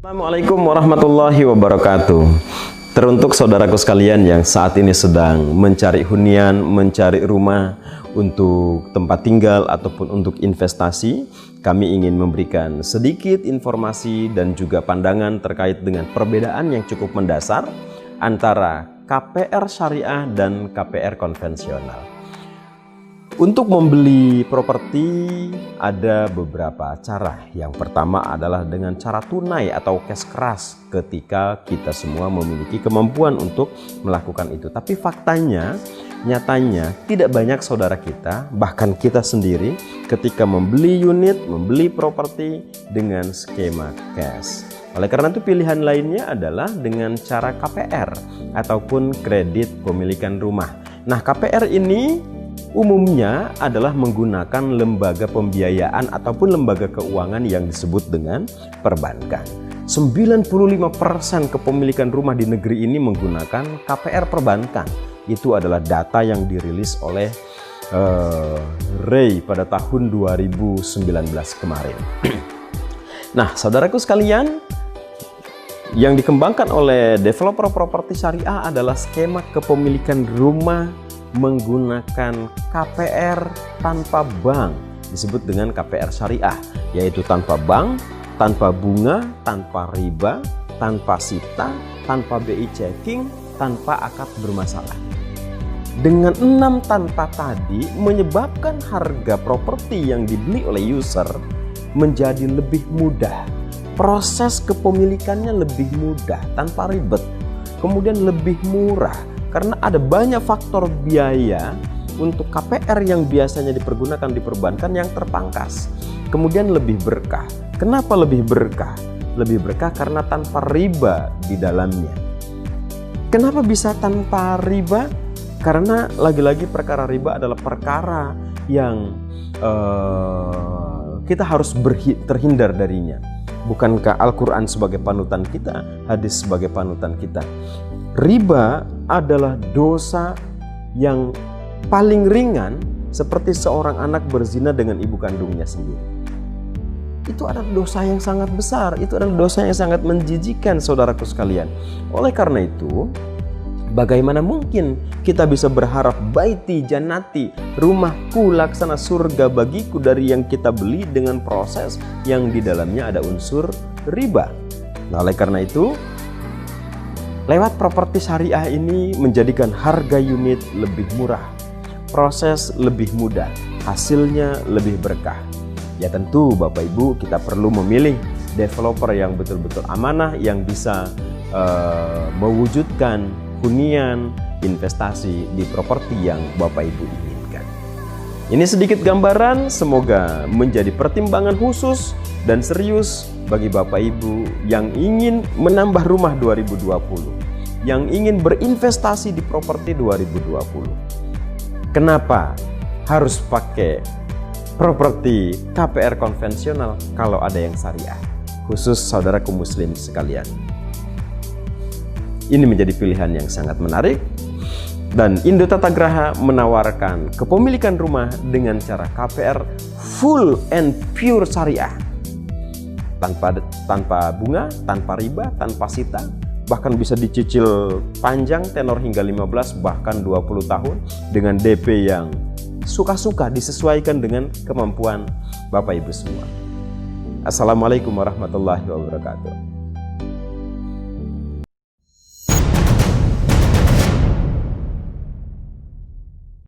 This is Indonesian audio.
Assalamualaikum warahmatullahi wabarakatuh. Teruntuk saudaraku sekalian yang saat ini sedang mencari hunian, mencari rumah untuk tempat tinggal ataupun untuk investasi, kami ingin memberikan sedikit informasi dan juga pandangan terkait dengan perbedaan yang cukup mendasar antara KPR syariah dan KPR konvensional. Untuk membeli properti ada beberapa cara. Yang pertama adalah dengan cara tunai atau cash keras ketika kita semua memiliki kemampuan untuk melakukan itu. Tapi faktanya, nyatanya tidak banyak saudara kita, bahkan kita sendiri ketika membeli unit, membeli properti dengan skema cash. Oleh karena itu pilihan lainnya adalah dengan cara KPR ataupun kredit pemilikan rumah. Nah, KPR ini umumnya adalah menggunakan lembaga pembiayaan ataupun lembaga keuangan yang disebut dengan perbankan. 95% kepemilikan rumah di negeri ini menggunakan KPR perbankan. Itu adalah data yang dirilis oleh Ray pada tahun 2019 kemarin. Nah, saudaraku sekalian, yang dikembangkan oleh developer properti syariah adalah skema kepemilikan rumah menggunakan KPR tanpa bank, disebut dengan KPR syariah, yaitu tanpa bank, tanpa bunga, tanpa riba, tanpa sita, tanpa BI checking, tanpa akad bermasalah. Dengan 6 tanpa tadi menyebabkan harga properti yang dibeli oleh user menjadi lebih mudah. Proses kepemilikannya lebih mudah, tanpa ribet, kemudian lebih murah. Karena ada banyak faktor biaya untuk KPR yang biasanya dipergunakan di perbankan yang terpangkas. Kemudian lebih berkah. Kenapa lebih berkah? Lebih berkah karena tanpa riba di dalamnya. Kenapa bisa tanpa riba? Karena lagi-lagi perkara riba adalah perkara yang kita harus terhindar darinya. Bukankah Al-Quran sebagai panutan kita, hadis sebagai panutan kita? Riba adalah dosa yang paling ringan, seperti seorang anak berzina dengan ibu kandungnya sendiri. Itu adalah dosa yang sangat besar, itu adalah dosa yang sangat menjijikkan saudaraku sekalian. Oleh karena itu, bagaimana mungkin kita bisa berharap baiti jannati, rumahku laksana surga bagiku, dari yang kita beli dengan proses yang di dalamnya ada unsur riba. Nah, oleh karena itu, lewat properti syariah ini menjadikan harga unit lebih murah, proses lebih mudah, hasilnya lebih berkah. Ya tentu Bapak Ibu, kita perlu memilih developer yang betul-betul amanah, yang bisa mewujudkan hunian investasi di properti yang Bapak Ibu inginkan. Ini sedikit gambaran, semoga menjadi pertimbangan khusus dan serius bagi Bapak Ibu yang ingin menambah rumah 2020, yang ingin berinvestasi di properti 2020. Kenapa harus pakai properti KPR konvensional kalau ada yang syariah? Khusus saudaraku muslim sekalian, ini menjadi pilihan yang sangat menarik. Dan Indo Tata Graha menawarkan kepemilikan rumah dengan cara KPR full and pure syariah, tanpa bunga, tanpa riba, tanpa sita, bahkan bisa dicicil panjang tenor hingga 15 bahkan 20 tahun dengan DP yang suka-suka, disesuaikan dengan kemampuan Bapak Ibu semua. Assalamualaikum warahmatullahi wabarakatuh.